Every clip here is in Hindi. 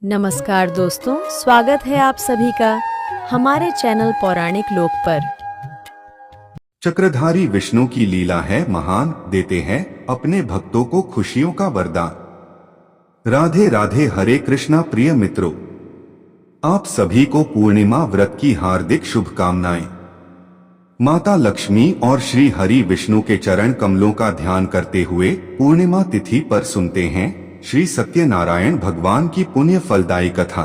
नमस्कार दोस्तों, स्वागत है आप सभी का हमारे चैनल पौराणिक लोक पर। चक्रधारी विष्णु की लीला है महान, देते हैं अपने भक्तों को खुशियों का वरदान। राधे राधे। हरे कृष्णा प्रिय मित्रों, आप सभी को पूर्णिमा व्रत की हार्दिक शुभकामनाएं। माता लक्ष्मी और श्री हरि विष्णु के चरण कमलों का ध्यान करते हुए पूर्णिमा तिथि पर सुनते हैं श्री सत्यनारायण भगवान की पुण्य फलदायी कथा।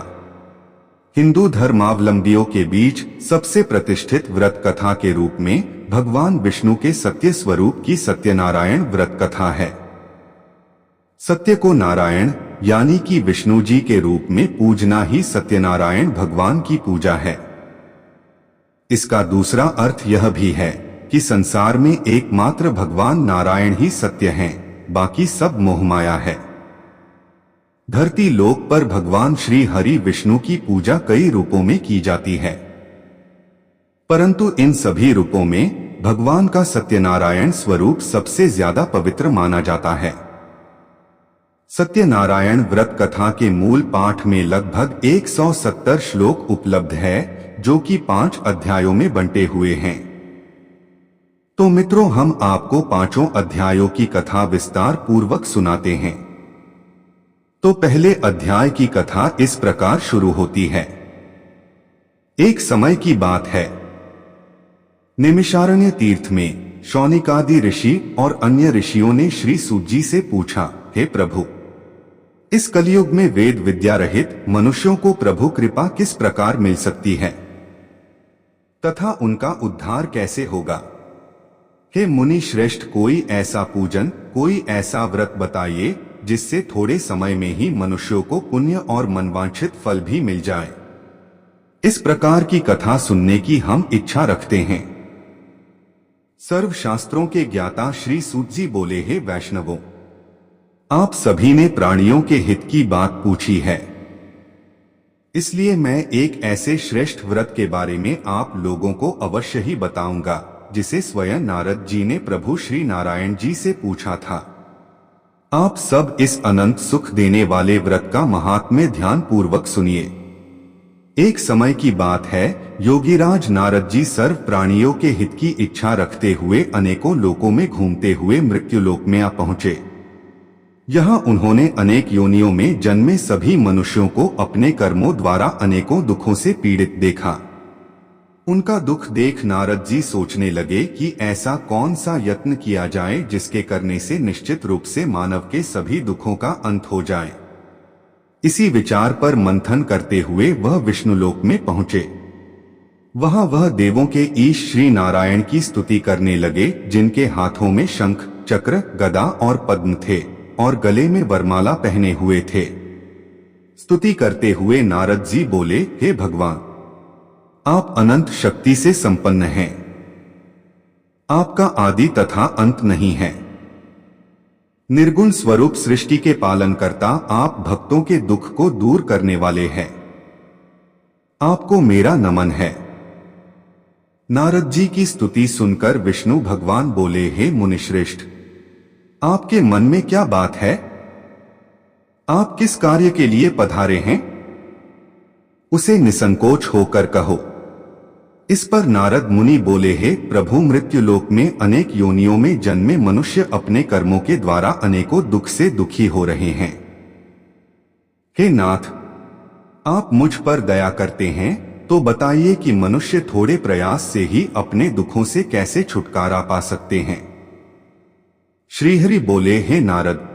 हिंदू धर्मावलंबियों के बीच सबसे प्रतिष्ठित व्रत कथा के रूप में भगवान विष्णु के सत्य स्वरूप की सत्यनारायण व्रत कथा है। सत्य को नारायण यानी कि विष्णु जी के रूप में पूजना ही सत्यनारायण भगवान की पूजा है। इसका दूसरा अर्थ यह भी है कि संसार में एकमात्र भगवान नारायण ही सत्य हैं, बाकी सब मोहमाया है। धरती लोक पर भगवान श्री हरि विष्णु की पूजा कई रूपों में की जाती है, परंतु इन सभी रूपों में भगवान का सत्यनारायण स्वरूप सबसे ज्यादा पवित्र माना जाता है। सत्यनारायण व्रत कथा के मूल पाठ में लगभग 170 श्लोक उपलब्ध है, जो कि 5 अध्यायों में बंटे हुए हैं। तो मित्रों, हम आपको 5 अध्यायों की कथा विस्तार पूर्वक सुनाते हैं। तो पहले अध्याय की कथा इस प्रकार शुरू होती है। एक समय की बात है, निमिषारण्य तीर्थ में शौनिकादि ऋषि और अन्य ऋषियों ने श्री सूत जी से पूछा, हे प्रभु, इस कलयुग में वेद विद्या रहित मनुष्यों को प्रभु कृपा किस प्रकार मिल सकती है तथा उनका उद्धार कैसे होगा? हे मुनि श्रेष्ठ, कोई ऐसा पूजन, कोई ऐसा व्रत बताइए जिससे थोड़े समय में ही मनुष्यों को पुण्य और मनवांछित फल भी मिल जाए। इस प्रकार की कथा सुनने की हम इच्छा रखते हैं। सर्व शास्त्रों के ज्ञाता श्री सूत जी बोले, हे वैष्णवों, आप सभी ने प्राणियों के हित की बात पूछी है, इसलिए मैं एक ऐसे श्रेष्ठ व्रत के बारे में आप लोगों को अवश्य ही बताऊंगा, जिसे स्वयं नारद जी ने प्रभु श्री नारायण जी से पूछा था। आप सब इस अनंत सुख देने वाले व्रत का महात्म्य ध्यान पूर्वक सुनिए। एक समय की बात है, योगीराज नारद जी सर्व प्राणियों के हित की इच्छा रखते हुए अनेकों लोकों में घूमते हुए मृत्युलोक में आ पहुंचे। यहाँ उन्होंने अनेक योनियों में जन्मे सभी मनुष्यों को अपने कर्मों द्वारा अनेकों दुखों से पीड़ित देखा। उनका दुख देख नारद जी सोचने लगे कि ऐसा कौन सा यत्न किया जाए जिसके करने से निश्चित रूप से मानव के सभी दुखों का अंत हो जाए। इसी विचार पर मंथन करते हुए वह विष्णुलोक में पहुंचे। वहां वह देवों के ईश श्री नारायण की स्तुति करने लगे, जिनके हाथों में शंख, चक्र, गदा और पद्म थे और गले में वरमाला पहने हुए थे। स्तुति करते हुए नारद जी बोले, हे भगवान, आप अनंत शक्ति से संपन्न हैं। आपका आदि तथा अंत नहीं है। निर्गुण स्वरूप सृष्टि के पालन करता आप भक्तों के दुख को दूर करने वाले हैं। आपको मेरा नमन है। नारद जी की स्तुति सुनकर विष्णु भगवान बोले, हे मुनिश्रेष्ठ, आपके मन में क्या बात है? आप किस कार्य के लिए पधारे हैं? उसे निसंकोच होकर कहो। इस पर नारद मुनि बोले, हे प्रभु, मृत्युलोक में अनेक योनियों में जन्मे मनुष्य अपने कर्मों के द्वारा अनेकों दुख से दुखी हो रहे हैं। हे नाथ, आप मुझ पर दया करते हैं तो बताइए कि मनुष्य थोड़े प्रयास से ही अपने दुखों से कैसे छुटकारा पा सकते हैं? श्रीहरि बोले, हे नारद,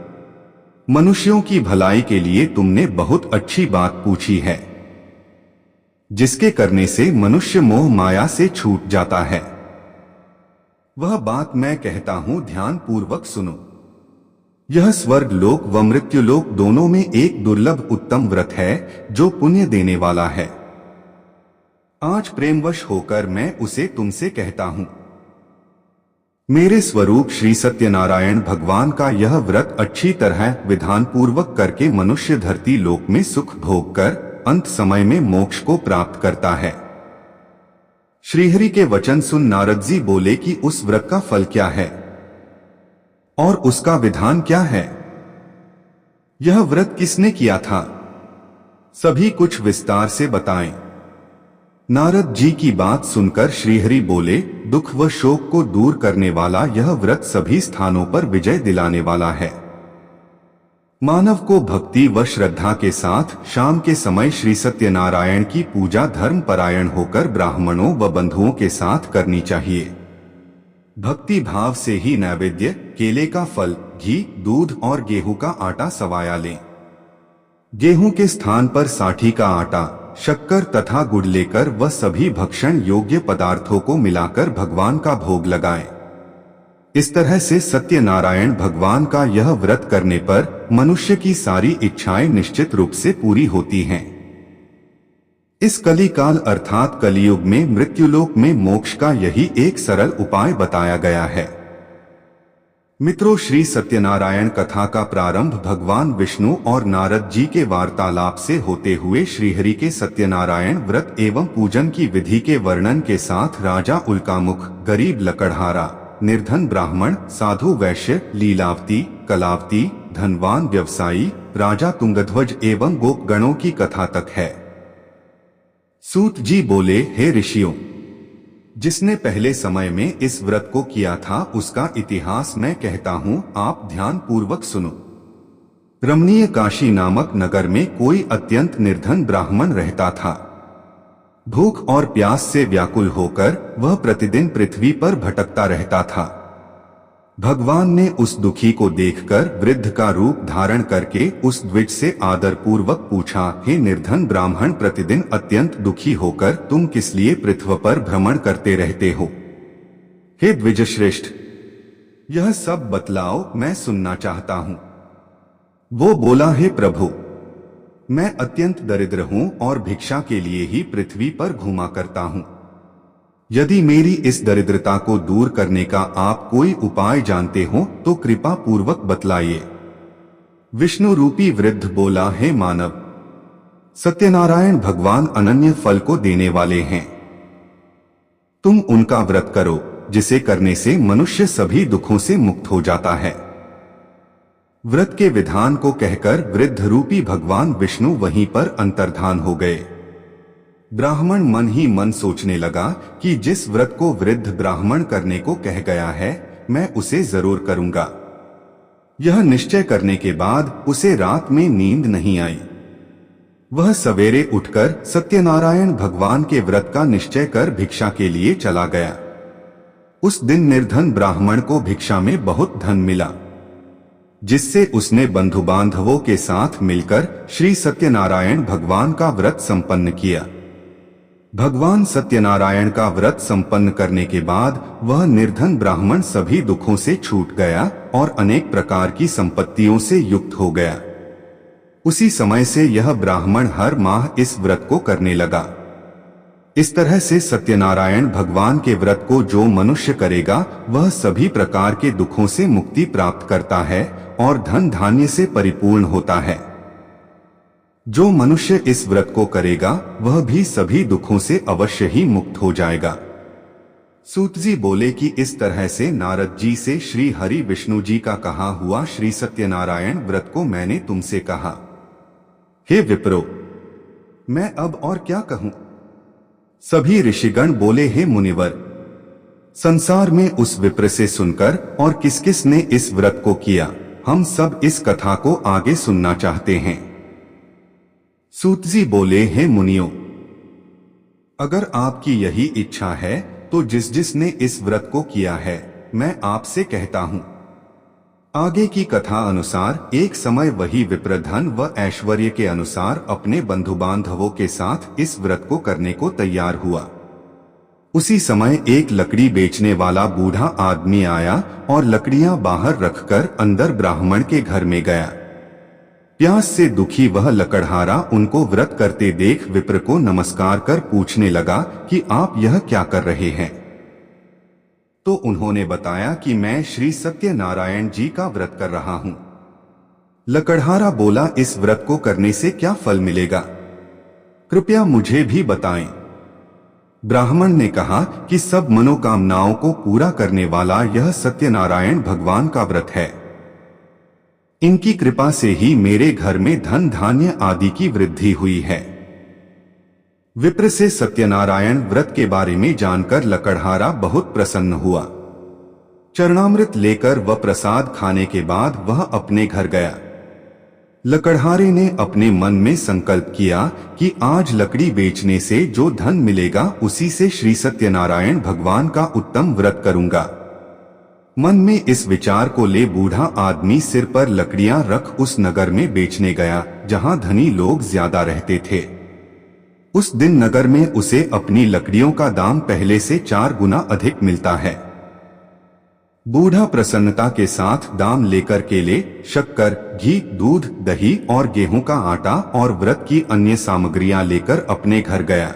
मनुष्यों की भलाई के लिए तुमने बहुत अच्छी बात पूछी है, जिसके करने से मनुष्य मोह माया से छूट जाता है। वह बात मैं कहता हूं, ध्यान पूर्वक सुनो। यह स्वर्ग लोक व मृत्युलोक दोनों में एक दुर्लभ उत्तम व्रत है जो पुण्य देने वाला है। आज प्रेमवश होकर मैं उसे तुमसे कहता हूं। मेरे स्वरूप श्री सत्यनारायण भगवान का यह व्रत अच्छी तरह विधान पूर्वक करके मनुष्य धरती लोक में सुख भोग कर अंत समय में मोक्ष को प्राप्त करता है। श्रीहरि के वचन सुन नारद जी बोले कि उस व्रत का फल क्या है और उसका विधान क्या है? यह व्रत किसने किया था? सभी कुछ विस्तार से बताएं। नारद जी की बात सुनकर श्रीहरि बोले, दुख व शोक को दूर करने वाला यह व्रत सभी स्थानों पर विजय दिलाने वाला है। मानव को भक्ति व श्रद्धा के साथ शाम के समय श्री सत्यनारायण की पूजा धर्म परायण होकर ब्राह्मणों व बंधुओं के साथ करनी चाहिए। भक्ति भाव से ही नैवेद्य, केले का फल, घी, दूध और गेहूं का आटा सवाया लें। गेहूं के स्थान पर साठी का आटा, शक्कर तथा गुड़ लेकर वह सभी भक्षण योग्य पदार्थों को मिलाकर भगवान का भोग लगाएं। इस तरह से सत्यनारायण भगवान का यह व्रत करने पर मनुष्य की सारी इच्छाएं निश्चित रूप से पूरी होती हैं। इस कली काल अर्थात कलियुग में मृत्युलोक में मोक्ष का यही एक सरल उपाय बताया गया है। मित्रों, श्री सत्यनारायण कथा का प्रारंभ भगवान विष्णु और नारद जी के वार्तालाप से होते हुए श्रीहरि के सत्यनारायण व्रत एवं पूजन की विधि के वर्णन के साथ राजा उल्कामुख, गरीब लकड़हारा, निर्धन ब्राह्मण, साधु वैश्य, लीलावती, कलावती, धनवान व्यवसायी, राजा तुंगध्वज एवं गोपगणों की कथा तक है। सूत जी बोले, हे ऋषियों, जिसने पहले समय में इस व्रत को किया था उसका इतिहास मैं कहता हूं, आप ध्यान पूर्वक सुनो। रमणीय काशी नामक नगर में कोई अत्यंत निर्धन ब्राह्मण रहता था। भूख और प्यास से व्याकुल होकर वह प्रतिदिन पृथ्वी पर भटकता रहता था। भगवान ने उस दुखी को देखकर वृद्ध का रूप धारण करके उस द्विज से आदर पूर्वक पूछा, हे निर्धन ब्राह्मण, प्रतिदिन अत्यंत दुखी होकर तुम किस लिए पृथ्वी पर भ्रमण करते रहते हो? हे द्विजश्रेष्ठ, यह सब बतलाओ, मैं सुनना चाहता हूं। वो बोला, हे प्रभु, मैं अत्यंत दरिद्र हूं और भिक्षा के लिए ही पृथ्वी पर घूमा करता हूं। यदि मेरी इस दरिद्रता को दूर करने का आप कोई उपाय जानते हो तो कृपा पूर्वक बतलाइए। विष्णु रूपी वृद्ध बोला, हे मानव, सत्यनारायण भगवान अनन्य फल को देने वाले हैं। तुम उनका व्रत करो, जिसे करने से मनुष्य सभी दुखों से मुक्त हो जाता है। व्रत के विधान को कहकर वृद्ध रूपी भगवान विष्णु वहीं पर अंतर्धान हो गए। ब्राह्मण मन ही मन सोचने लगा कि जिस व्रत को वृद्ध ब्राह्मण करने को कह गया है, मैं उसे जरूर करूंगा। यह निश्चय करने के बाद उसे रात में नींद नहीं आई। वह सवेरे उठकर सत्यनारायण भगवान के व्रत का निश्चय कर भिक्षा के लिए चला गया। उस दिन निर्धन ब्राह्मण को भिक्षा में बहुत धन मिला, जिससे उसने बंधु बांधवों के साथ मिलकर श्री सत्यनारायण भगवान का व्रत संपन्न किया। भगवान सत्यनारायण का व्रत संपन्न करने के बाद वह निर्धन ब्राह्मण सभी दुखों से छूट गया और अनेक प्रकार की संपत्तियों से युक्त हो गया। उसी समय से यह ब्राह्मण हर माह इस व्रत को करने लगा। इस तरह से सत्यनारायण भगवान के व्रत को जो मनुष्य करेगा वह सभी प्रकार के दुखों से मुक्ति प्राप्त करता है और धन धान्य से परिपूर्ण होता है। जो मनुष्य इस व्रत को करेगा वह भी सभी दुखों से अवश्य ही मुक्त हो जाएगा। सूत जी बोले कि इस तरह से नारद जी से श्री हरि विष्णु जी का कहा हुआ श्री सत्यनारायण व्रत को मैंने तुमसे कहा। हे विप्रो, मैं अब और क्या कहूं? सभी ऋषिगण बोले, हे मुनिवर, संसार में उस विप्र से सुनकर और किस किस ने इस व्रत को किया, हम सब इस कथा को आगे सुनना चाहते हैं। सूत जी बोले, हे मुनियों, अगर आपकी यही इच्छा है तो जिस जिसने इस व्रत को किया है मैं आपसे कहता हूं। आगे की कथा अनुसार एक समय वही विप्र धन व ऐश्वर्य के अनुसार अपने बंधु बांधवों के साथ इस व्रत को करने को तैयार हुआ। उसी समय एक लकड़ी बेचने वाला बूढ़ा आदमी आया और लकड़ियां बाहर रखकर अंदर ब्राह्मण के घर में गया। प्यास से दुखी वह लकड़हारा उनको व्रत करते देख विप्र को नमस्कार कर पूछने लगा कि आप यह क्या कर रहे हैं? तो उन्होंने बताया कि मैं श्री सत्यनारायण जी का व्रत कर रहा हूं। लकड़हारा बोला, इस व्रत को करने से क्या फल मिलेगा? कृपया मुझे भी बताएं। ब्राह्मण ने कहा कि सब मनोकामनाओं को पूरा करने वाला यह सत्यनारायण भगवान का व्रत है। इनकी कृपा से ही मेरे घर में धन धान्य आदि की वृद्धि हुई है। विप्र से सत्यनारायण व्रत के बारे में जानकर लकड़हारा बहुत प्रसन्न हुआ। चरणामृत लेकर व प्रसाद खाने के बाद वह अपने घर गया। लकड़हारे ने अपने मन में संकल्प किया कि आज लकड़ी बेचने से जो धन मिलेगा उसी से श्री सत्यनारायण भगवान का उत्तम व्रत करूंगा। मन में इस विचार को ले बूढ़ा आदमी सिर पर लकड़ियां रख उस नगर में बेचने गया जहां धनी लोग ज्यादा रहते थे। उस दिन नगर में उसे अपनी लकड़ियों का दाम पहले से 4 गुना अधिक मिलता है। बूढ़ा प्रसन्नता के साथ दाम लेकर केले, शक्कर, घी, दूध, दही और गेहूं का आटा और व्रत की अन्य सामग्रियां लेकर अपने घर गया।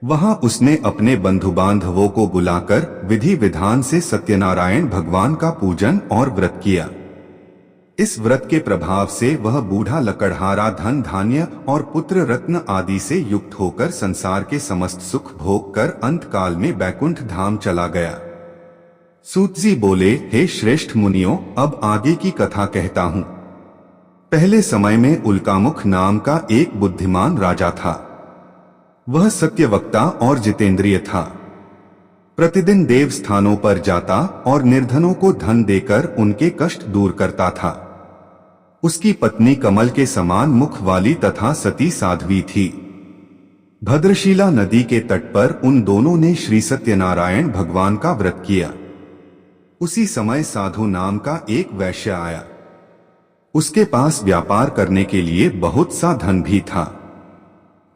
वहां उसने अपने बंधु बांधवों को बुलाकर विधि विधान से सत्यनारायण भगवान का पूजन और व्रत किया। इस व्रत के प्रभाव से वह बूढ़ा लकड़हारा धन धान्य और पुत्र रत्न आदि से युक्त होकर संसार के समस्त सुख भोग कर अंत काल में बैकुंठ धाम चला गया। सूत जी बोले, हे श्रेष्ठ मुनियों, अब आगे की कथा कहता हूँ। पहले समय में उल्कामुख नाम का एक बुद्धिमान राजा था। वह सत्यवक्ता और जितेंद्रिय था। प्रतिदिन देव स्थानों पर जाता और निर्धनों को धन देकर उनके कष्ट दूर करता था। उसकी पत्नी कमल के समान मुख वाली तथा सती साध्वी थी। भद्रशिला नदी के तट पर उन दोनों ने श्री सत्यनारायण भगवान का व्रत किया। उसी समय साधु नाम का एक वैश्य आया। उसके पास व्यापार करने के लिए बहुत सा धन भी था।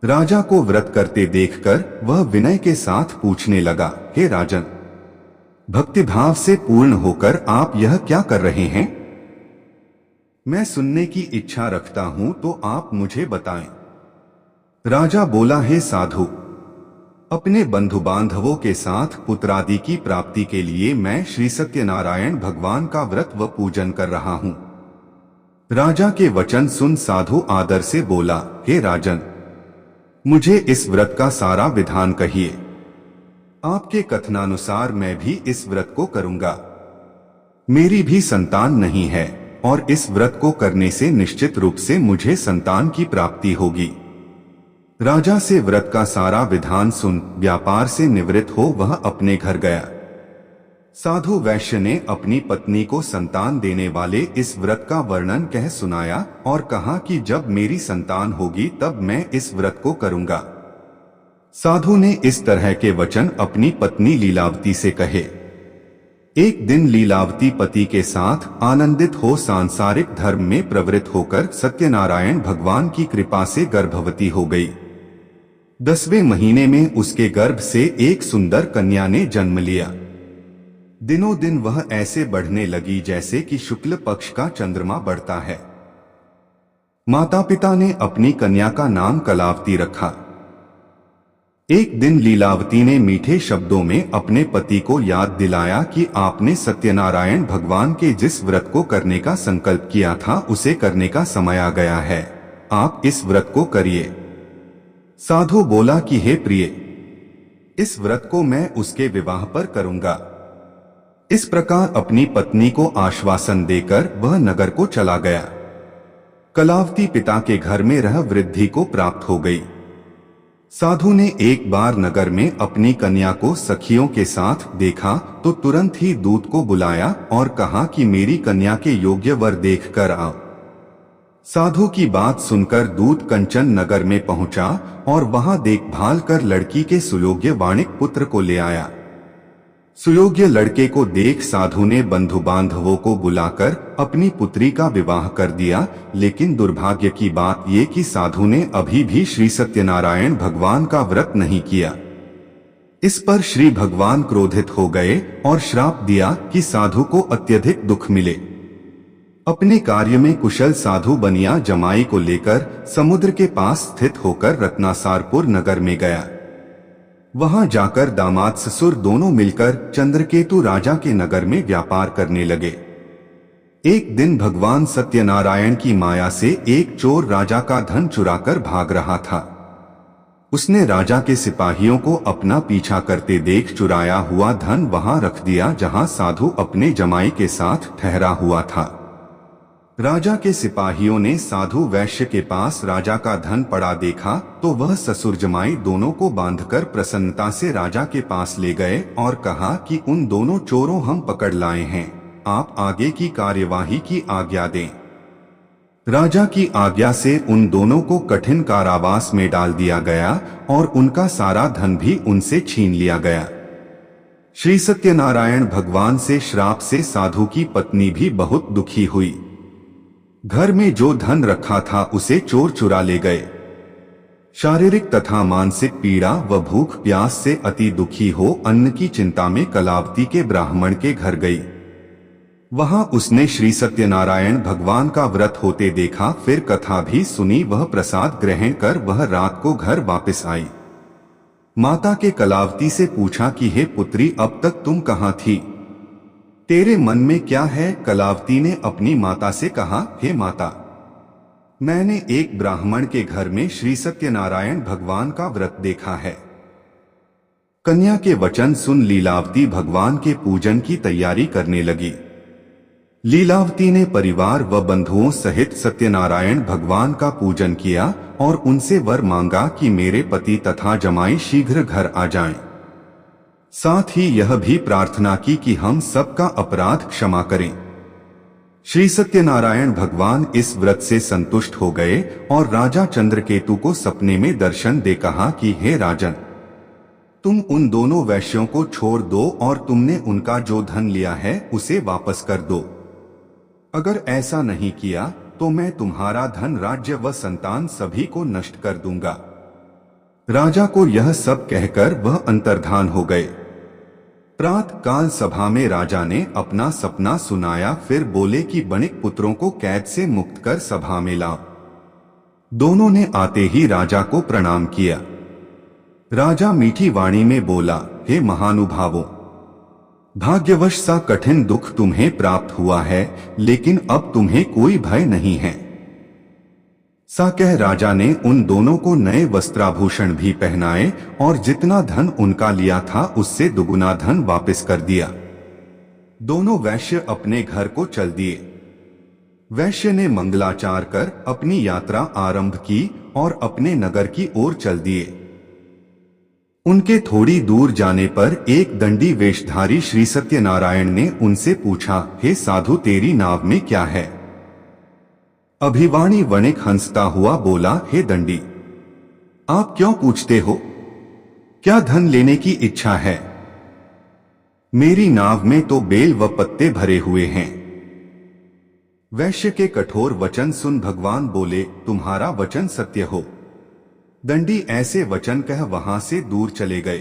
राजा को व्रत करते देखकर वह विनय के साथ पूछने लगा, हे राजन, भक्तिभाव से पूर्ण होकर आप यह क्या कर रहे हैं? मैं सुनने की इच्छा रखता हूं तो आप मुझे बताएं। राजा बोला, हे साधु, अपने बंधु बांधवों के साथ पुत्रादि की प्राप्ति के लिए मैं श्री सत्यनारायण भगवान का व्रत व पूजन कर रहा हूं। राजा के वचन सुन साधु आदर से बोला, हे राजन, मुझे इस व्रत का सारा विधान कहिए। आपके कथनानुसार मैं भी इस व्रत को करूंगा। मेरी भी संतान नहीं है और इस व्रत को करने से निश्चित रूप से मुझे संतान की प्राप्ति होगी। राजा से व्रत का सारा विधान सुन व्यापार से निवृत्त हो वह अपने घर गया। साधु वैश्य ने अपनी पत्नी को संतान देने वाले इस व्रत का वर्णन कह सुनाया और कहा कि जब मेरी संतान होगी तब मैं इस व्रत को करूंगा। साधु ने इस तरह के वचन अपनी पत्नी लीलावती से कहे। एक दिन लीलावती पति के साथ आनंदित हो सांसारिक धर्म में प्रवृत्त होकर सत्यनारायण भगवान की कृपा से गर्भवती हो गई। 10वें महीने में उसके गर्भ से एक सुंदर कन्या ने जन्म लिया। दिनों दिन वह ऐसे बढ़ने लगी जैसे कि शुक्ल पक्ष का चंद्रमा बढ़ता है। माता पिता ने अपनी कन्या का नाम कलावती रखा। एक दिन लीलावती ने मीठे शब्दों में अपने पति को याद दिलाया कि आपने सत्यनारायण भगवान के जिस व्रत को करने का संकल्प किया था उसे करने का समय आ गया है। आप इस व्रत को करिए। साधु बोला कि हे प्रिय, इस व्रत को मैं उसके विवाह पर करूंगा। इस प्रकार अपनी पत्नी को आश्वासन देकर वह नगर को चला गया। कलावती पिता के घर में रह वृद्धि को प्राप्त हो गई। साधु ने एक बार नगर में अपनी कन्या को सखियों के साथ देखा तो तुरंत ही दूत को बुलाया और कहा कि मेरी कन्या के योग्य वर देख कर आओ। साधु की बात सुनकर दूत कंचन नगर में पहुंचा और वहां देखभाल कर लड़की के सुयोग्य वाणिक पुत्र को ले आया। सुयोग्य लड़के को देख साधु ने बंधु बांधवों को बुलाकर अपनी पुत्री का विवाह कर दिया। लेकिन दुर्भाग्य की बात ये कि साधु ने अभी भी श्री सत्यनारायण भगवान का व्रत नहीं किया। इस पर श्री भगवान क्रोधित हो गए और श्राप दिया कि साधु को अत्यधिक दुख मिले। अपने कार्य में कुशल साधु बनिया जमाई को लेकर समुद्र के पास स्थित होकर रत्नासारपुर नगर में गया। वहां जाकर दामाद ससुर दोनों मिलकर चंद्रकेतु राजा के नगर में व्यापार करने लगे। एक दिन भगवान सत्यनारायण की माया से एक चोर राजा का धन चुराकर भाग रहा था। उसने राजा के सिपाहियों को अपना पीछा करते देख चुराया हुआ धन वहां रख दिया जहां साधु अपने जमाई के साथ ठहरा हुआ था। राजा के सिपाहियों ने साधु वैश्य के पास राजा का धन पड़ा देखा तो वह ससुर जमाई दोनों को बांधकर प्रसन्नता से राजा के पास ले गए और कहा कि उन दोनों चोरों हम पकड़ लाए हैं, आप आगे की कार्यवाही की आज्ञा दें। राजा की आज्ञा से उन दोनों को कठिन कारावास में डाल दिया गया और उनका सारा धन भी उनसे छीन लिया गया। श्री सत्यनारायण भगवान से श्राप से साधु की पत्नी भी बहुत दुखी हुई। घर में जो धन रखा था उसे चोर चुरा ले गए। शारीरिक तथा मानसिक पीड़ा व भूख प्यास से अति दुखी हो अन्न की चिंता में कलावती के ब्राह्मण के घर गई। वहां उसने श्री सत्यनारायण भगवान का व्रत होते देखा, फिर कथा भी सुनी, वह प्रसाद ग्रहण कर वह रात को घर वापस आई। माता के कलावती से पूछा कि हे पुत्री, अब तक तुम कहाँ थी? तेरे मन में क्या है? कलावती ने अपनी माता से कहा, हे माता, मैंने एक ब्राह्मण के घर में श्री सत्यनारायण भगवान का व्रत देखा है। कन्या के वचन सुन लीलावती भगवान के पूजन की तैयारी करने लगी। लीलावती ने परिवार व बंधुओं सहित सत्यनारायण भगवान का पूजन किया और उनसे वर मांगा कि मेरे पति तथा जमाई शीघ्र घर आ जाएं। साथ ही यह भी प्रार्थना की कि हम सबका अपराध क्षमा करें। श्री सत्यनारायण भगवान इस व्रत से संतुष्ट हो गए और राजा चंद्रकेतु को सपने में दर्शन दे कहा कि हे राजन, तुम उन दोनों वैश्यों को छोड़ दो और तुमने उनका जो धन लिया है उसे वापस कर दो। अगर ऐसा नहीं किया तो मैं तुम्हारा धन, राज्य व संतान सभी को नष्ट कर दूंगा। राजा को यह सब कहकर वह अंतर्धान हो गए। प्रातः काल सभा में राजा ने अपना सपना सुनाया, फिर बोले कि बणिक पुत्रों को कैद से मुक्त कर सभा में लाओ। दोनों ने आते ही राजा को प्रणाम किया। राजा मीठी वाणी में बोला, हे महानुभावों, भाग्यवश सा कठिन दुख तुम्हें प्राप्त हुआ है, लेकिन अब तुम्हें कोई भय नहीं है। सा कह राजा ने उन दोनों को नए वस्त्राभूषण भी पहनाए और जितना धन उनका लिया था उससे दुगुना धन वापस कर दिया। दोनों वैश्य अपने घर को चल दिए। वैश्य ने मंगलाचार कर अपनी यात्रा आरंभ की और अपने नगर की ओर चल दिए। उनके थोड़ी दूर जाने पर एक दंडी वेशधारी श्री सत्यनारायण ने उनसे पूछा, हे साधु, तेरी नाव में क्या है? अभिवाणी वणिक हंसता हुआ बोला, हे दंडी, आप क्यों पूछते हो? क्या धन लेने की इच्छा है? मेरी नाव में तो बेल व पत्ते भरे हुए हैं। वैश्य के कठोर वचन सुन भगवान बोले, तुम्हारा वचन सत्य हो। दंडी ऐसे वचन कह वहां से दूर चले गए।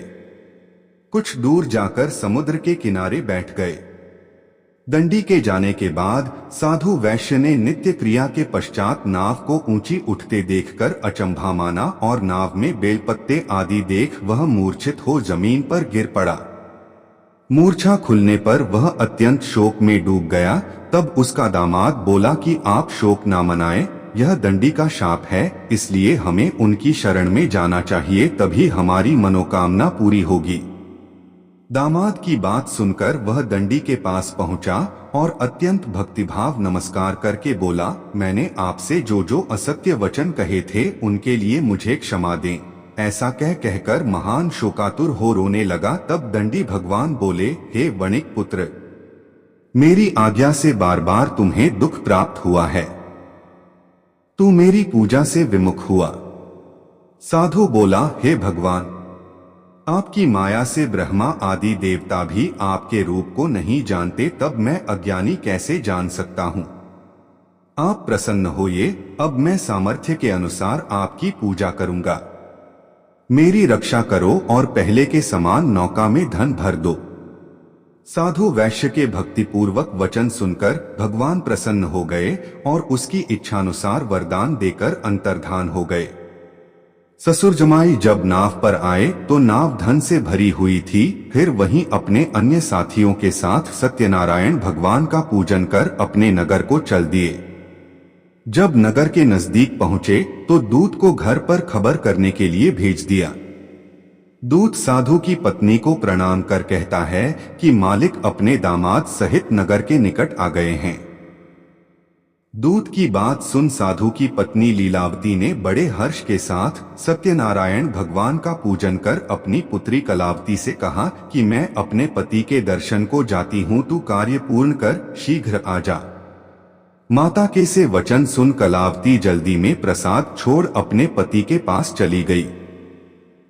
कुछ दूर जाकर समुद्र के किनारे बैठ गए। दंडी के जाने के बाद साधु वैश्य ने नित्य क्रिया के पश्चात नाव को ऊंची उठते देखकर अचंभा माना और नाव में बेलपत्ते आदि देख वह मूर्छित हो जमीन पर गिर पड़ा। मूर्छा खुलने पर वह अत्यंत शोक में डूब गया। तब उसका दामाद बोला कि आप शोक ना मनाएं, यह दंडी का शाप है, इसलिए हमें उनकी शरण में जाना चाहिए, तभी हमारी मनोकामना पूरी होगी। दामाद की बात सुनकर वह दंडी के पास पहुंचा और अत्यंत भक्तिभाव नमस्कार करके बोला, मैंने आपसे जो जो असत्य वचन कहे थे उनके लिए मुझे क्षमा दें। ऐसा कहकर महान शोकातुर हो रोने लगा। तब दंडी भगवान बोले, हे वणिक पुत्र, मेरी आज्ञा से बार बार तुम्हें दुख प्राप्त हुआ है। तू मेरी पूजा से विमुख हुआ। साधु बोला, हे भगवान, आपकी माया से ब्रह्मा आदि देवता भी आपके रूप को नहीं जानते, तब मैं अज्ञानी कैसे जान सकता हूँ? आप प्रसन्न होइए, अब मैं सामर्थ्य के अनुसार आपकी पूजा करूंगा। मेरी रक्षा करो और पहले के समान नौका में धन भर दो। साधु वैश्य के भक्तिपूर्वक वचन सुनकर भगवान प्रसन्न हो गए और उसकी इच्छानुसार वरदान देकर अंतर्धान हो गए। ससुर जमाई जब नाव पर आए तो नाव धन से भरी हुई थी। फिर वहीं अपने अन्य साथियों के साथ सत्यनारायण भगवान का पूजन कर अपने नगर को चल दिए। जब नगर के नजदीक पहुंचे तो दूत को घर पर खबर करने के लिए भेज दिया। दूत साधु की पत्नी को प्रणाम कर कहता है कि मालिक अपने दामाद सहित नगर के निकट आ गए हैं। दूत की बात सुन साधु की पत्नी लीलावती ने बड़े हर्ष के साथ सत्यनारायण भगवान का पूजन कर अपनी पुत्री कलावती से कहा कि मैं अपने पति के दर्शन को जाती हूँ, तू कार्य पूर्ण कर शीघ्र आ जा। माता के से वचन सुन कलावती जल्दी में प्रसाद छोड़ अपने पति के पास चली गई।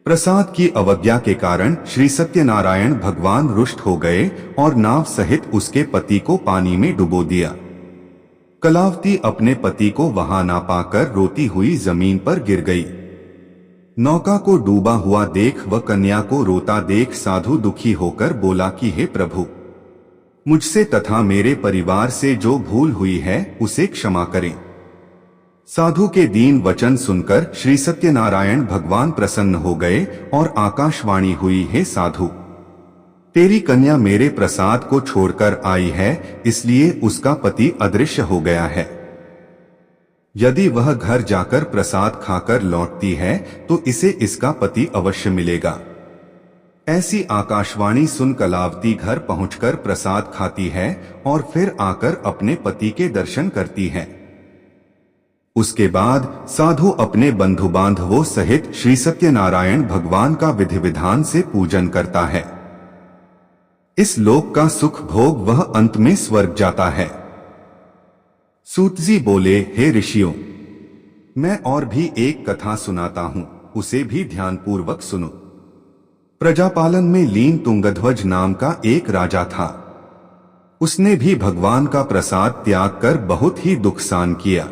प्रसाद की अवज्ञा के कारण श्री सत्यनारायण भगवान रुष्ट हो गए और नाव सहित उसके पति को पानी में डुबो दिया। कलावती अपने पति को वहां ना पाकर रोती हुई जमीन पर गिर गई। नौका को डूबा हुआ देख व कन्या को रोता देख साधु दुखी होकर बोला कि हे प्रभु, मुझसे तथा मेरे परिवार से जो भूल हुई है उसे क्षमा करें। साधु के दीन वचन सुनकर श्री सत्यनारायण भगवान प्रसन्न हो गए और आकाशवाणी हुई, हे साधु, तेरी कन्या मेरे प्रसाद को छोड़कर आई है, इसलिए उसका पति अदृश्य हो गया है। यदि वह घर जाकर प्रसाद खाकर लौटती है तो इसे इसका पति अवश्य मिलेगा। ऐसी आकाशवाणी सुन कलावती घर पहुंचकर प्रसाद खाती है और फिर आकर अपने पति के दर्शन करती है। उसके बाद साधु अपने बंधु बांधवों सहित श्री सत्यनारायण भगवान का विधि विधान से पूजन करता है। इस लोक का सुख भोग वह अंत में स्वर्ग जाता है। सूत जी बोले, हे ऋषियों, मैं और भी एक कथा सुनाता हूं, उसे भी ध्यानपूर्वक सुनो। प्रजापालन में लीन तुंगध्वज नाम का एक राजा था। उसने भी भगवान का प्रसाद त्याग कर बहुत ही दुख सहन किया।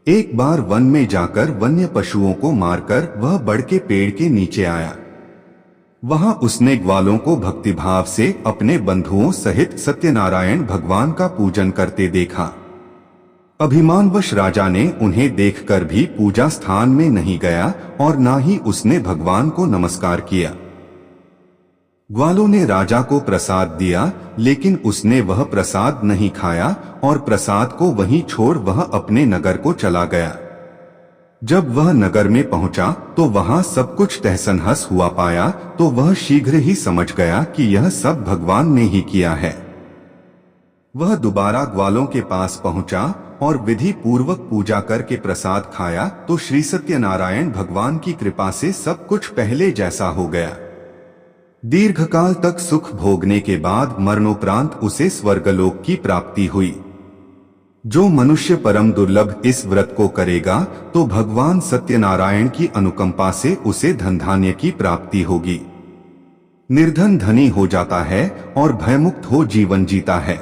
एक बार वन में जाकर वन्य पशुओं को मारकर वह बड़ के पेड़ के नीचे आया। वहां उसने ग्वालों को भक्तिभाव से अपने बंधुओं सहित सत्यनारायण भगवान का पूजन करते देखा। अभिमानवश राजा ने उन्हें देखकर भी पूजा स्थान में नहीं गया और ना ही उसने भगवान को नमस्कार किया। ग्वालों ने राजा को प्रसाद दिया, लेकिन उसने वह प्रसाद नहीं खाया और प्रसाद को वहीं छोड़ वह अपने नगर को चला गया। जब वह नगर में पहुंचा तो वहां सब कुछ तहस-नहस हुआ पाया तो वह शीघ्र ही समझ गया कि यह सब भगवान ने ही किया है। वह दोबारा ग्वालों के पास पहुंचा और विधि पूर्वक पूजा करके प्रसाद खाया तो श्री सत्यनारायण भगवान की कृपा से सब कुछ पहले जैसा हो गया। दीर्घकाल तक सुख भोगने के बाद मरणोपरांत उसे स्वर्गलोक की प्राप्ति हुई। जो मनुष्य परम दुर्लभ इस व्रत को करेगा तो भगवान सत्यनारायण की अनुकंपा से उसे धन धान्य की प्राप्ति होगी। निर्धन धनी हो जाता है और भयमुक्त हो जीवन जीता है।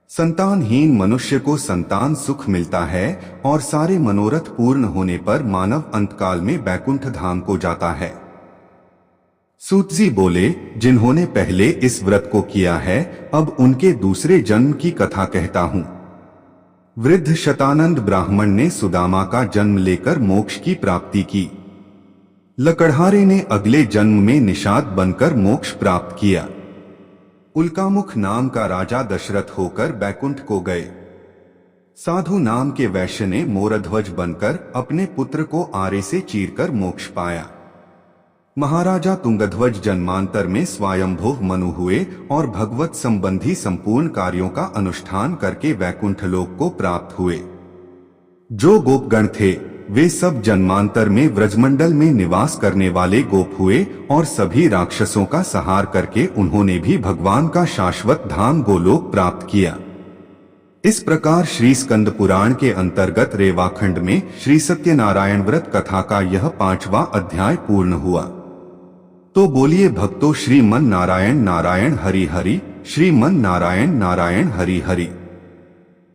संतानहीन मनुष्य को संतान सुख मिलता है और सारे मनोरथ पूर्ण होने पर मानव अंतकाल में बैकुंठ धाम को जाता है। सूत जी बोले, जिन्होंने पहले इस व्रत को किया है अब उनके दूसरे जन्म की कथा कहता हूँ। वृद्ध शतानंद ब्राह्मण ने सुदामा का जन्म लेकर मोक्ष की प्राप्ति की। लकड़हारे ने अगले जन्म में निषाद बनकर मोक्ष प्राप्त किया। उल्कामुख नाम का राजा दशरथ होकर बैकुंठ को गए। साधु नाम के वैश्य ने मोरध्वज बनकर अपने पुत्र को आरे से चीरकर मोक्ष पाया। महाराजा तुंगध्वज जन्मांतर में स्वयंभुव मनु हुए और भगवत संबंधी संपूर्ण कार्यों का अनुष्ठान करके वैकुंठ लोक को प्राप्त हुए। जो गोपगण थे वे सब जन्मांतर में व्रजमंडल में निवास करने वाले गोप हुए और सभी राक्षसों का संहार करके उन्होंने भी भगवान का शाश्वत धाम गोलोक प्राप्त किया। इस प्रकार श्री स्कंद पुराण के अंतर्गत रेवाखंड में श्री सत्यनारायण व्रत कथा का यह 5वां अध्याय पूर्ण हुआ। तो बोलिए भक्तों, श्रीमन नारायण नारायण हरि हरि, श्रीमन नारायण नारायण हरि हरि।